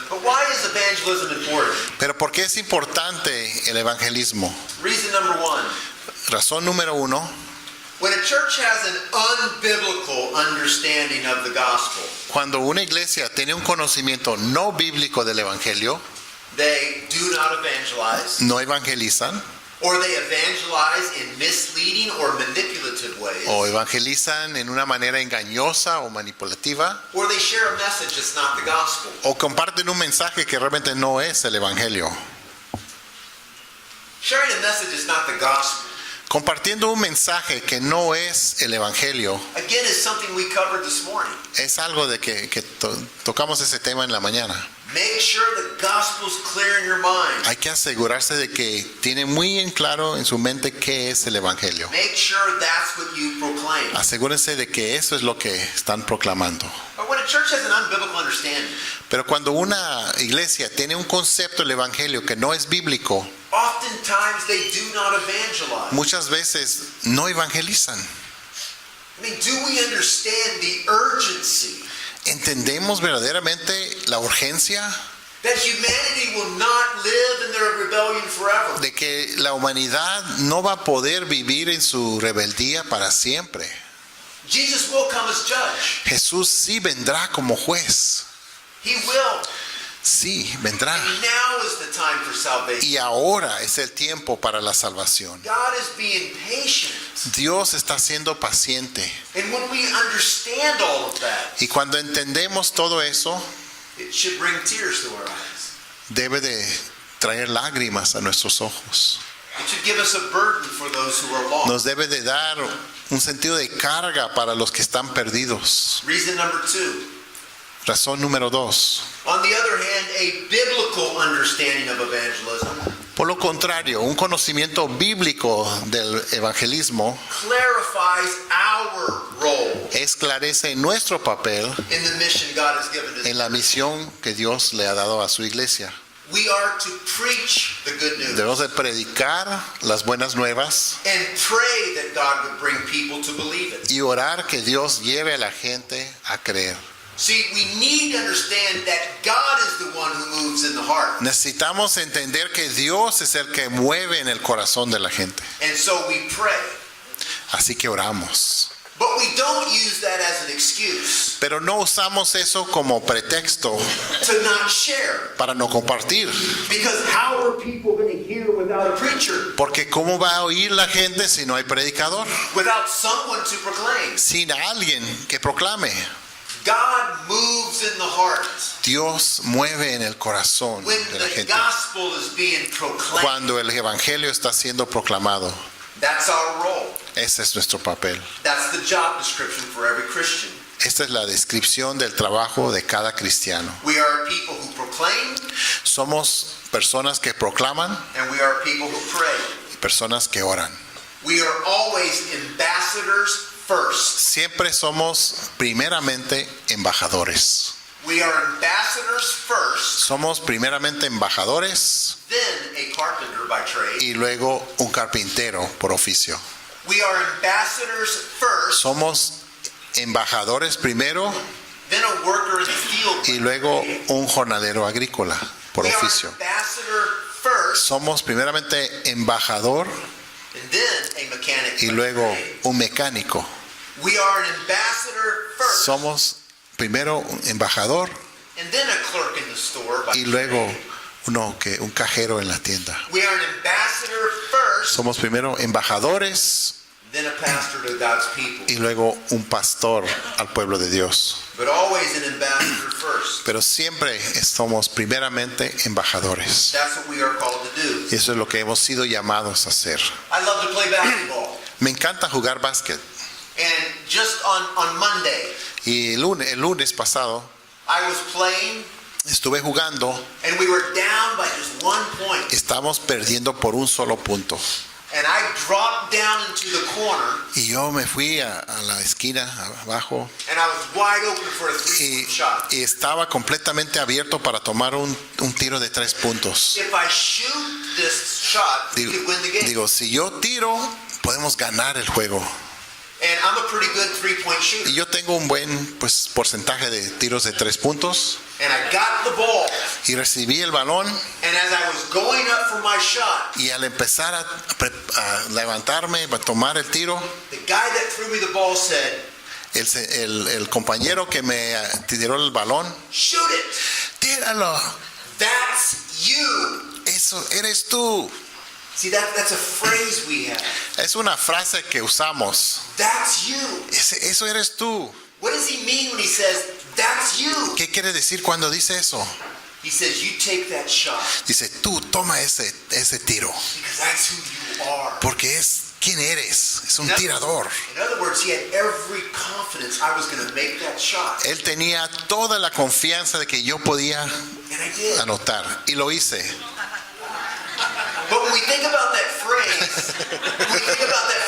But why is evangelism important? Pero ¿por qué es importante el evangelismo? Reason number 1. Razón número 1. When a church has an unbiblical understanding of the gospel, Cuando una iglesia tiene un conocimiento no bíblico del Evangelio, they do not evangelize, no evangelizan or they evangelize in misleading or manipulative ways, o evangelizan en una manera engañosa o manipulativa, or they share a message that's not the gospel. o comparten un mensaje que realmente no es el Evangelio. Sharing a message is not the gospel. Compartiendo un mensaje que no es el Evangelio Again, is something we covered this morning. es algo de que tocamos ese tema en la mañana. Make sure the gospel's clear in your mind. Hay que asegurarse de que tiene muy en claro en su mente qué es el Evangelio. Make sure that's what you proclaim. Asegúrense de que eso es lo que están proclamando. But when a a church has an unbiblical understanding, Pero cuando una iglesia tiene un concepto del evangelio que no es bíblico, oftentimes they do not evangelize. muchas veces no evangelizan. I mean, do we understand the urgency ¿Entendemos verdaderamente la urgencia that humanity will not live in their rebellion forever? de que la humanidad no va a poder vivir en su rebeldía para siempre? Jesus will come as judge. Jesús sí vendrá como juez. He will. Sí, vendrá. And now is the time for salvation. Y ahora es el tiempo para la salvación. God is being patient. Dios está siendo paciente. And when we understand all of that, Y cuando entendemos todo eso, it should bring tears to our eyes. debe de traer lágrimas a nuestros ojos. It should give us a burden for those who are lost. Nos debe de dar un sentido de carga para los que están perdidos. Reason number 2. Razón número 2. On the other hand, a biblical understanding of evangelism Por lo contrario, un conocimiento bíblico del evangelismo clarifies our role esclarece nuestro papel in the mission God has given to en la misión que Dios le ha dado a su iglesia. We are to preach the good news Debemos de predicar las buenas nuevas and pray that God would bring people to believe it. y orar que Dios lleve a la gente a creer. See, we need to understand that God is the one who moves in the heart. Necesitamos entender que Dios es el que mueve en el corazón de la gente. And so we pray. Así que oramos. But we don't use that as an excuse Pero no usamos eso como pretexto to not share. para no compartir. Because how are people going to hear without a preacher? Porque ¿cómo va a oír la gente si no hay predicador? Without someone to proclaim? Sin alguien que proclame. God moves in the heart Dios mueve en el corazón when de la the gente. gospel is being proclaimed. Cuando el evangelio está siendo proclamado. That's our role. Ese es nuestro papel. That's the job description for every Christian. Esta es la descripción del trabajo de cada cristiano. We are a people who proclaim, Somos personas que proclaman and we are a people who pray. y personas que oran. We are always ambassadors first. Siempre somos primeramente embajadores. We are ambassadors first, Somos primeramente embajadores then a carpenter by trade. y luego un carpintero por oficio. We are ambassadors first, Somos embajadores primero then a worker in the field. y luego un jornalero agrícola por We are oficio. ambassador first, Somos primeramente embajador and then a mechanic. y by luego trade. un mecánico. We are an ambassador first, Somos primero un embajador and then a clerk in the store by y luego trade. un cajero en la tienda. We are an ambassador first, Somos primero embajadores then a pastor to God's people. y luego un pastor al pueblo de Dios. But always an ambassador first. Pero siempre somos primeramente embajadores. That's what we are called to do. Y eso es lo que hemos sido llamados a hacer. I love to play basketball. Me encanta jugar básquet. And just on Monday, Y el lunes pasado I was playing estuve jugando. and we were down by just 1 point. Estamos perdiendo por un solo punto. And I dropped down into the corner Y yo me fui a la esquina abajo and I was wide open for a 3-point shot. y estaba completamente abierto para tomar un tiro de 3 puntos. If I shoot this shot, we could win the game. Digo, si yo tiro, podemos ganar el juego. And I'm a pretty good 3-point shooter. Y yo tengo un buen porcentaje de tiros de 3 puntos. And I got the ball. Y recibí el balón And as I was going up for my shot, y al empezar a levantarme, a tomar el tiro, the guy that threw me the ball said, el compañero que me tiró el balón, "Shoot it. tíralo, That's you." eso eres tú. See, that's a phrase we have. Es una frase que usamos. That's you. Eso eres tú. What does he mean when he says, "That's you"? ¿Qué quiere decir cuando dice eso? He says, "You take that shot Dice, tú toma ese tiro. because that's who you are." Porque es quién eres. Es un tirador. In other words, he had every confidence I was going to make that shot. Él tenía toda la confianza de que yo podía And I did. anotar. Y lo hice. But when we think about that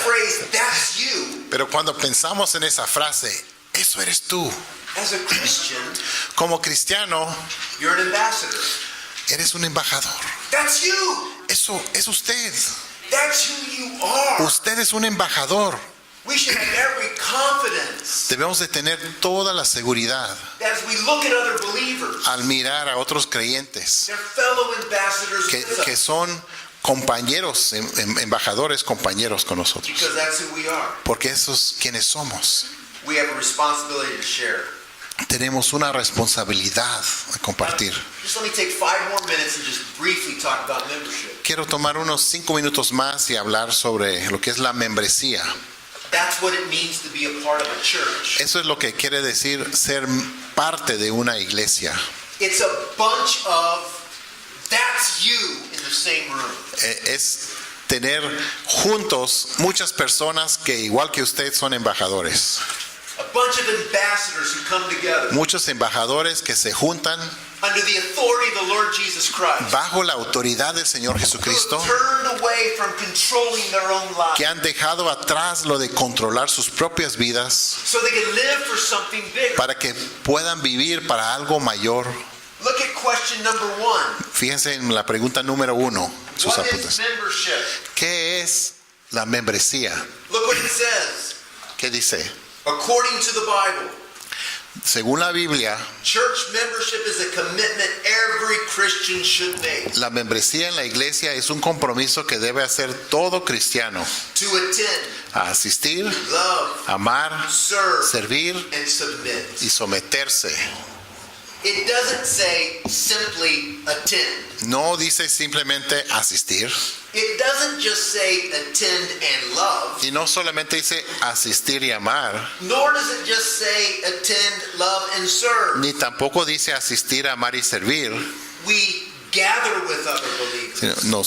phrase, "That's you," Pero cuando pensamos en esa frase, eso eres tú. As a Christian, Como cristiano, you're an ambassador. eres un embajador. That's you. Eso es usted. That's who you are. Usted es un embajador. We should have every confidence Debemos de tener toda la seguridad as we look at other believers. al mirar a otros creyentes They're fellow ambassadors with que us son compañeros, embajadores, compañeros con nosotros. because that's who we are. Porque esos quienes somos. We have a responsibility to share. Tenemos una responsabilidad a compartir. Just let me take 5 more minutes and just briefly talk about membership. Quiero tomar unos 5 minutos más y hablar sobre lo que es la membresía. That's what it means to be a part of a church. Eso es lo que quiere decir ser parte de una iglesia. It's a bunch of that's you in the same room. Es tener juntos muchas personas que igual que usted son embajadores. A bunch of ambassadors who come together Muchos embajadores que se juntan under the authority of the Lord Jesus Christ. bajo la autoridad del Señor Who Jesucristo, have turned away from controlling their own lives que han dejado atrás lo de controlar sus propias vidas so they can live for something bigger. para que puedan vivir para algo mayor. Look at question number 1. Fíjense en la pregunta número 1, sus What is apuntes. membership? ¿Qué es la membresía? Look what it says. ¿Qué dice? According to the Bible, Según la Biblia, church membership is a commitment every Christian should make la membresía en la iglesia es un compromiso que debe hacer todo cristiano. to attend, A asistir, love, amar, serve, servir and submit. y someterse. It doesn't say simply attend. No dice simplemente asistir It doesn't just say attend and love, y no solamente dice asistir y amar, nor does it just say attend, love, and serve. ni tampoco dice asistir, amar y servir. We gather with other believers. Sino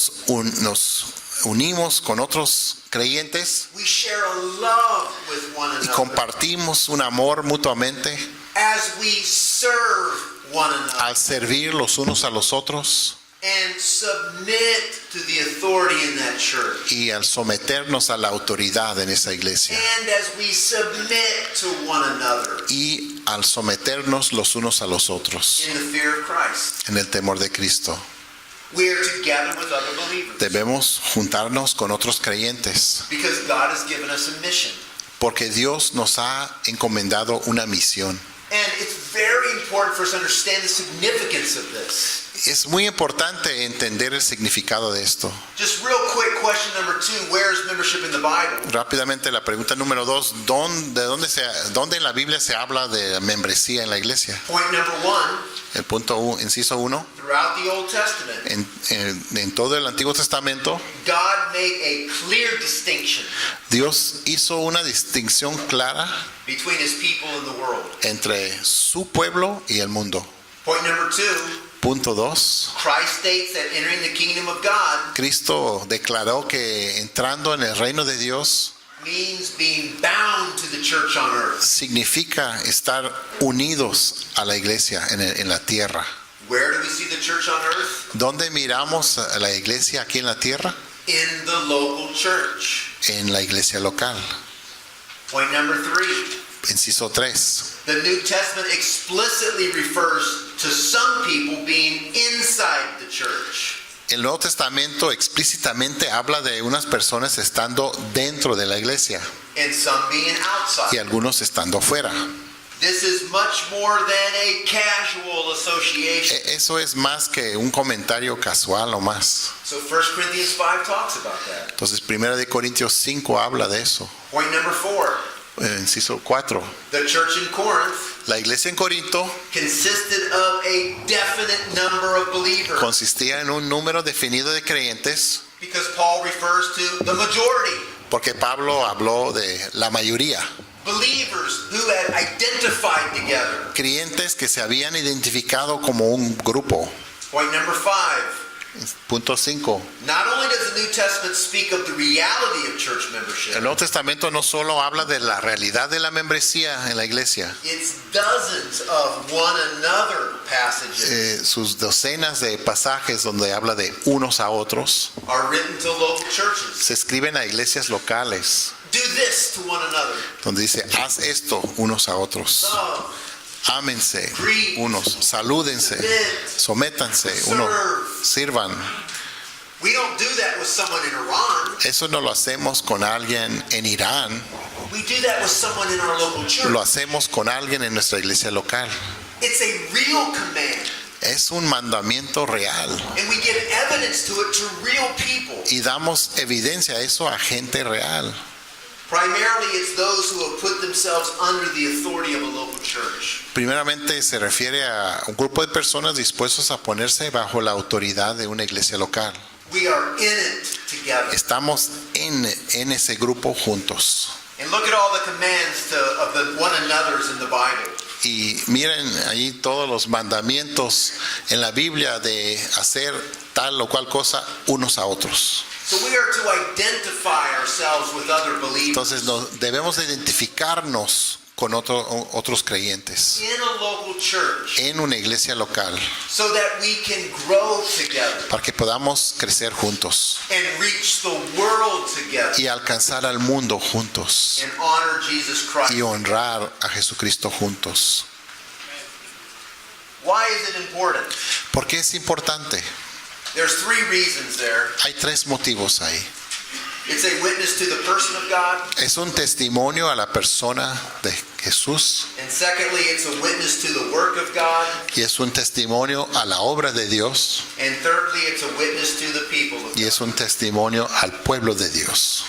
nos unimos con otros creyentes We share a love with one y another compartimos un amor mutuamente as we serve one another al servir los unos a los otros and submit to the authority in that church. y al someternos a la autoridad en esa iglesia And as we submit to one another y al someternos los unos a los otros in the fear of Christ. en el temor de Cristo. We are to gather with other believers Debemos juntarnos con otros creyentes because God has given us a mission. porque Dios nos ha encomendado una misión. And it's very important for us to understand the significance of this. Es muy importante entender el significado de esto. Just real quick, question number 2, where is membership in the Bible? Rápidamente la pregunta número 2, ¿dónde en la Biblia se habla de membresía en la iglesia? Point number 1, El punto inciso 1, throughout the Old Testament, en todo el Antiguo Testamento, God made a clear distinction Dios hizo una distinción clara between his people and the world. entre su pueblo y el mundo. Point number 2, Punto 2, Christ states that entering the kingdom of God Cristo declaró que entrando en el reino de Dios means being bound to the church on earth. significa estar unidos a la iglesia en la tierra. Where do we see the church on earth? ¿Dónde miramos a la iglesia aquí en la tierra? In the local church. En la iglesia local. Point number 3, Inciso 3. the New Testament explicitly refers to some people being inside the church. El Nuevo Testamento explícitamente habla de unas personas estando dentro de la iglesia And some being outside. y algunos estando fuera. This is much more than a casual association. Eso es más que un comentario casual o más. So 1 Corinthians 5 talks about that. Entonces, 1 de Corintios 5 habla de eso. Point number 4, Inciso 4. the church in Corinth La iglesia en Corinto consisted of a definite number of believers consistía en un número definido de creyentes because Paul refers to the majority. porque Pablo habló de la mayoría. Believers who had identified together. Creyentes que se habían identificado como un grupo. Point number 5, Punto 5. not only does the New Testament speak of the reality of church membership, El Nuevo Testamento no solo habla de la realidad de la membresía en la iglesia, it's dozens of one another passages sus docenas de pasajes donde habla de unos a otros, are written to local churches. se escriben a iglesias locales, Do this to one another. donde dice, haz esto unos a otros. Love, ámense unos, salúdense, sométanse unos, sirvan. We don't do that with someone in Iran. Eso no lo hacemos con alguien en Irán, We do that with someone in our local church. lo hacemos con alguien en nuestra iglesia local. It's a real command. Es un mandamiento real And we give evidence to it to real people. y damos evidencia a eso a gente real. Primarily, it's those who have put themselves under the authority of a local church. Primeramente se refiere a un grupo de personas dispuestos a ponerse bajo la autoridad de una iglesia local. We are in it together. Estamos en ese grupo juntos. And look at all the commands of the one another's in the Bible. Y miren allí todos los mandamientos en la Biblia de hacer tal o cual cosa unos a otros. So we are to identify ourselves with other believers Entonces debemos identificarnos con otros creyentes in a local church en una iglesia local so that we can grow together para que podamos crecer juntos and reach the world together y alcanzar al mundo juntos and honor Jesus Christ. y honrar a Jesucristo juntos. Why is it important? ¿Por qué es importante? There's three reasons there. Hay tres motivos ahí. It's a witness to the person of God, Es un testimonio a la persona de Jesús and secondly, it's a witness to the work of God, y es un testimonio a la obra de Dios and thirdly, it's a witness to the people of y God. es un testimonio al pueblo de Dios.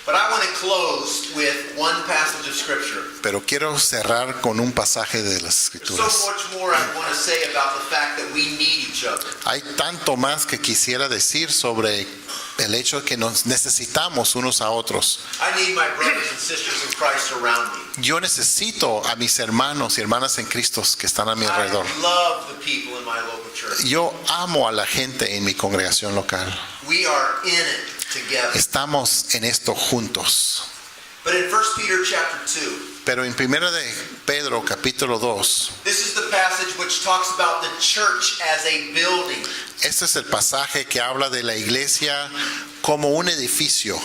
But I want to close with one passage of Scripture. Pero quiero cerrar con un pasaje de las There's so Escrituras. much more I want to say about the fact that we need each other. Hay tanto más que quisiera decir sobre el hecho de que nos necesitamos unos a otros. I need my brothers and sisters in Christ around me. Yo necesito a mis hermanos y hermanas en Cristo que están a mi alrededor. I love the people in my local church. Yo amo a la gente en mi congregación local. We are in it together. Estamos en esto juntos. But in 1 Peter chapter 2, Pero en 1 de Pedro capítulo 2, this is the passage which talks about the church as a building. este es el pasaje que habla de la iglesia como un edificio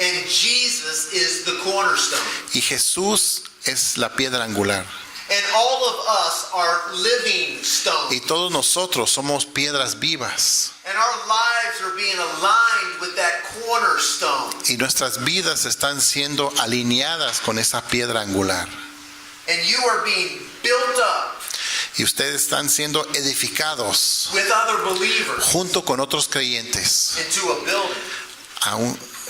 And Jesus is the cornerstone. y Jesús es la piedra angular. And all of us are living stones. Y todos nosotros somos piedras vivas. And our lives are being aligned with that cornerstone. Y nuestras vidas están siendo alineadas con esa piedra angular. And you are being built up Y ustedes están siendo edificados with other believers junto con otros creyentes into a building. a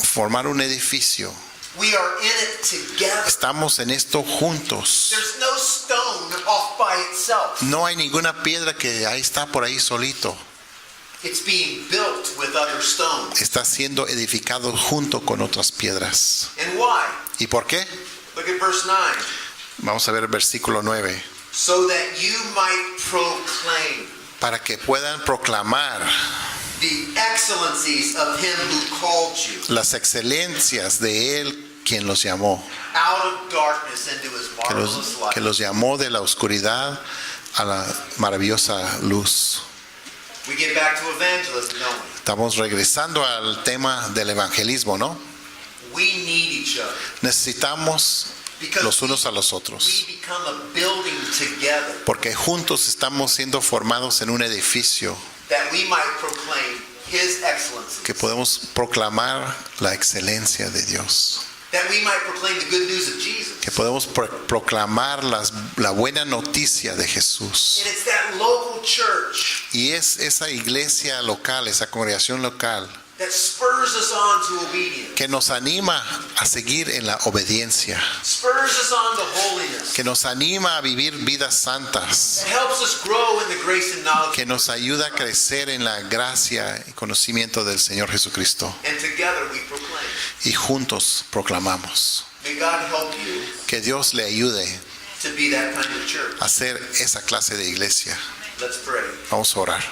formar un edificio. We are in it together. Estamos en esto juntos. There's no stone off by itself. No hay ninguna piedra que ahí está por ahí solito. It's being built with other stones. Está siendo edificado junto con otras piedras. And why? ¿Y por qué? Look at verse 9. Vamos a ver el versículo 9. So that you might proclaim Para que puedan proclamar the excellencies of him who called you las excelencias de Él quien los llamó. out of darkness into his marvelous light. Que los llamó de la oscuridad a la maravillosa luz. We get back to evangelism, don't we? Estamos regresando al tema del evangelismo, ¿no? We need each other. Necesitamos Because los unos a los otros. we become a building together Porque juntos estamos siendo formados en un edificio that we might proclaim his excellencies. que podemos proclamar la excelencia de Dios. That we might proclaim the good news of Jesus. Que podemos proclamar la buena noticia de Jesús. And it's that local church Y es esa iglesia local, esa congregación local, that spurs us on to obedience. que nos anima a seguir en la obediencia, Spurs us on to holiness. que nos anima a vivir vidas santas, That helps us grow in the grace and knowledge. que nos ayuda a crecer en la gracia y conocimiento del Señor Jesucristo. And together we proclaim. Y juntos proclamamos. May God help you Que Dios le ayude to be that kind of church. a ser esa clase de iglesia. Let's pray. Vamos a orar.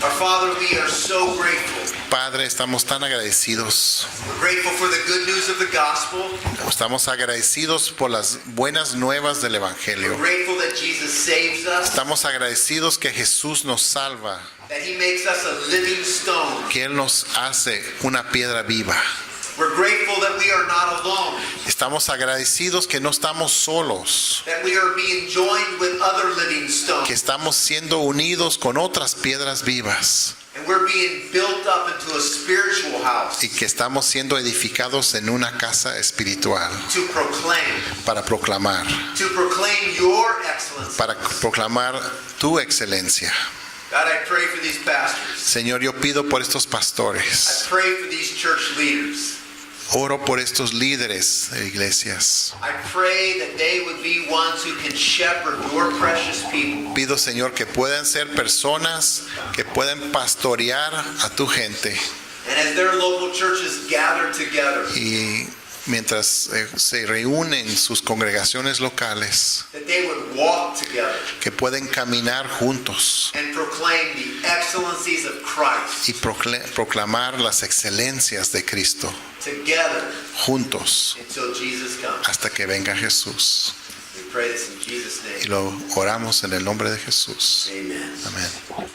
Our Father, we are so grateful. Padre, estamos tan agradecidos. We're grateful for the good news of the gospel. Estamos agradecidos por las buenas nuevas del We're Evangelio. grateful that Jesus saves us, Estamos agradecidos que Jesús nos salva, that he makes us a living stone, que Él nos hace una piedra viva, We're grateful that we are not alone, Estamos agradecidos que no estamos solos, that we are being joined with other living stones, que estamos siendo unidos con otras piedras vivas and we're being built up into a spiritual house y que estamos siendo edificados en una casa espiritual to proclaim your excellence. para proclamar tu excelencia. God, I pray for these pastors. Señor, yo pido por estos I pastores, pray for these church leaders. oro por estos líderes de iglesias. I pray that they would be ones who can shepherd your precious people. Pido, Señor, que puedan ser personas que puedan pastorear a tu gente And as their local churches gather together, y mientras se reúnen sus congregaciones locales, that they would walk together que pueden caminar juntos and proclaim the excellencies of Christ y proclamar las excelencias de Cristo together juntos until Jesus comes. hasta que venga Jesús. We pray this in Jesus' Y name. lo oramos en el nombre de Jesús. Amen. Amén.